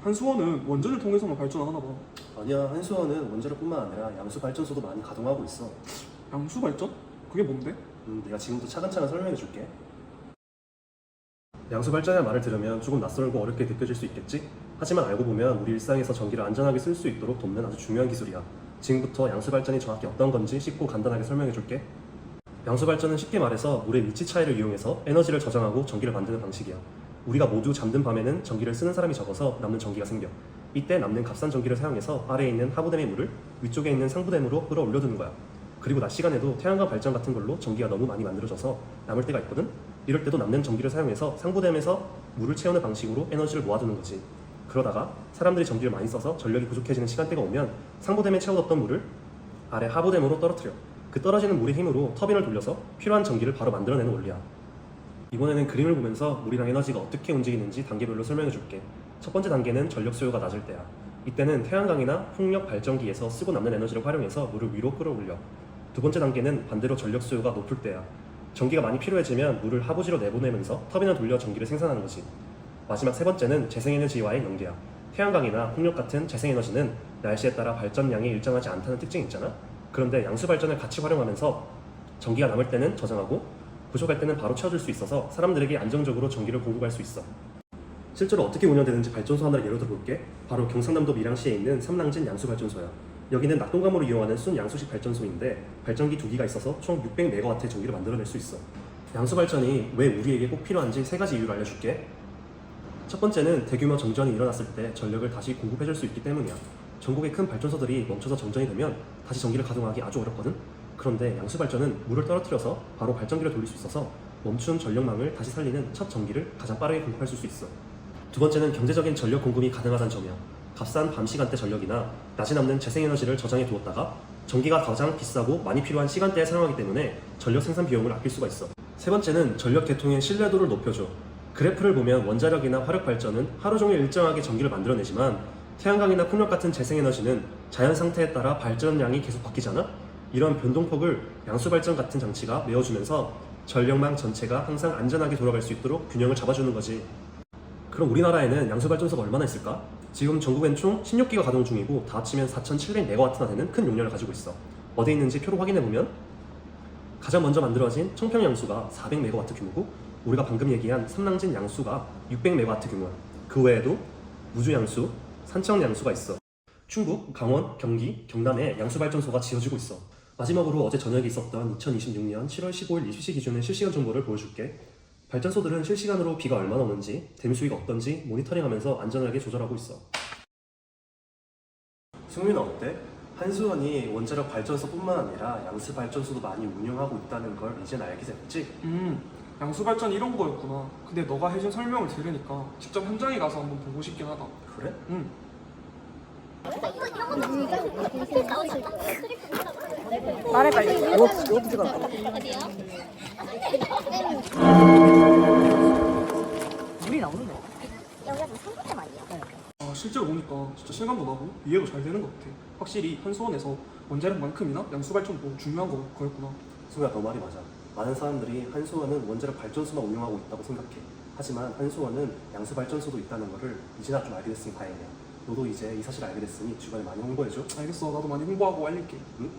한수원은 원전을 통해서만 발전하나 봐. 아니야, 한수원은 원자력뿐만 아니라 양수 발전소도 많이 가동하고 있어. 양수 발전? 그게 뭔데? 내가 지금부터 차근차근 설명해 줄게. 양수 발전이라는 말을 들으면 조금 낯설고 어렵게 느껴질 수 있겠지? 하지만 알고 보면 우리 일상에서 전기를 안전하게 쓸 수 있도록 돕는 아주 중요한 기술이야. 지금부터 양수 발전이 정확히 어떤 건지 쉽고 간단하게 설명해 줄게. 양수 발전은 쉽게 말해서 물의 위치 차이를 이용해서 에너지를 저장하고 전기를 만드는 방식이야. 우리가 모두 잠든 밤에는 전기를 쓰는 사람이 적어서 남는 전기가 생겨. 이때 남는 값싼 전기를 사용해서 아래에 있는 하부댐의 물을 위쪽에 있는 상부댐으로 끌어올려두는 거야. 그리고 낮 시간에도 태양광 발전 같은 걸로 전기가 너무 많이 만들어져서 남을 때가 있거든? 이럴 때도 남는 전기를 사용해서 상부댐에서 물을 채우는 방식으로 에너지를 모아두는 거지. 그러다가 사람들이 전기를 많이 써서 전력이 부족해지는 시간대가 오면 상부댐에 채워뒀던 물을 아래 하부댐으로 떨어뜨려. 그 떨어지는 물의 힘으로 터빈을 돌려서 필요한 전기를 바로 만들어내는 원리야. 이번에는 그림을 보면서 물이랑 에너지가 어떻게 움직이는지 단계별로 설명해 줄게. 첫 번째 단계는 전력 수요가 낮을 때야. 이때는 태양광이나 풍력 발전기에서 쓰고 남는 에너지를 활용해서 물을 위로 끌어올려. 두 번째 단계는 반대로 전력 수요가 높을 때야. 전기가 많이 필요해지면 물을 하부지로 내보내면서 터빈을 돌려 전기를 생산하는 거지. 마지막 세 번째는 재생에너지와의 연계야. 태양광이나 풍력 같은 재생에너지는 날씨에 따라 발전량이 일정하지 않다는 특징이 있잖아. 그런데 양수 발전을 같이 활용하면서 전기가 남을 때는 저장하고 부족할 때는 바로 채워줄 수 있어서 사람들에게 안정적으로 전기를 공급할 수 있어. 실제로 어떻게 운영되는지 발전소 하나를 예로 들어볼게. 바로 경상남도 밀양시에 있는 삼랑진 양수발전소야. 여기는 낙동강물을 이용하는 순양수식 발전소인데 발전기 2기가 있어서 총 600MW의 전기를 만들어낼 수 있어. 양수발전이 왜 우리에게 꼭 필요한지 3가지 이유를 알려줄게. 첫 번째는 대규모 정전이 일어났을 때 전력을 다시 공급해줄 수 있기 때문이야. 전국의 큰 발전소들이 멈춰서 정전이 되면 다시 전기를 가동하기 아주 어렵거든. 그런데 양수발전은 물을 떨어뜨려서 바로 발전기를 돌릴 수 있어서 멈춘 전력망을 다시 살리는 첫 전기를 가장 빠르게 공급할 수 있어. 두 번째는 경제적인 전력 공급이 가능하다는 점이야. 값싼 밤 시간대 전력이나 낮에 남는 재생에너지를 저장해 두었다가 전기가 가장 비싸고 많이 필요한 시간대에 사용하기 때문에 전력 생산 비용을 아낄 수가 있어. 세 번째는 전력 계통의 신뢰도를 높여줘. 그래프를 보면 원자력이나 화력 발전은 하루 종일 일정하게 전기를 만들어내지만 태양광이나 풍력 같은 재생에너지는 자연 상태에 따라 발전량이 계속 바뀌잖아? 이런 변동폭을 양수발전 같은 장치가 메워주면서 전력망 전체가 항상 안전하게 돌아갈 수 있도록 균형을 잡아주는 거지. 그럼 우리나라에는 양수발전소가 얼마나 있을까? 지금 전국엔 총 16기가 가동 중이고 다 합치면 4,700MW나 되는 큰 용량을 가지고 있어. 어디에 있는지 표로 확인해보면 가장 먼저 만들어진 청평양수가 400MW 규모고 우리가 방금 얘기한 삼랑진 양수가 600MW 규모야. 그 외에도 무주양수, 산청양수가 있어. 충북, 강원, 경기, 경남에 양수발전소가 지어지고 있어. 마지막으로 어제 저녁에 있었던 2026년 7월 15일 20시 기준의 실시간 정보를 보여줄게. 발전소들은 실시간으로 비가 얼마나 오는지, 댐 수위가 어떤지 모니터링하면서 안전하게 조절하고 있어. 승민아 어때? 한수원이 원자력 발전소뿐만 아니라 양수 발전소도 많이 운영하고 있다는 걸 이젠 알게 됐지? 양수 발전 이런 거였구나. 근데 너가 해준 설명을 들으니까 직접 현장에 가서 한번 보고 싶긴 하다. 그래? 응. 말해 빨리. 어떻게 가? 물이 나오는데. 여기가 좀 상품점 아니야? 실제로 보니까 진짜 실감도 나고 이해도 잘 되는 것 같아. 확실히 한수원에서 원자력만큼이나 양수 발전도 중요한 거였구나. 승우야 너 말이 맞아. 많은 사람들이 한수원은 원자력 발전소만 운영하고 있다고 생각해. 하지만 한수원은 양수 발전소도 있다는 것을 이제나 좀 알게 됐으니 다행이야. 너도 이제 이 사실을 알게 됐으니 주변에 많이 홍보해줘. 알겠어. 나도 많이 홍보하고 알릴게. 응?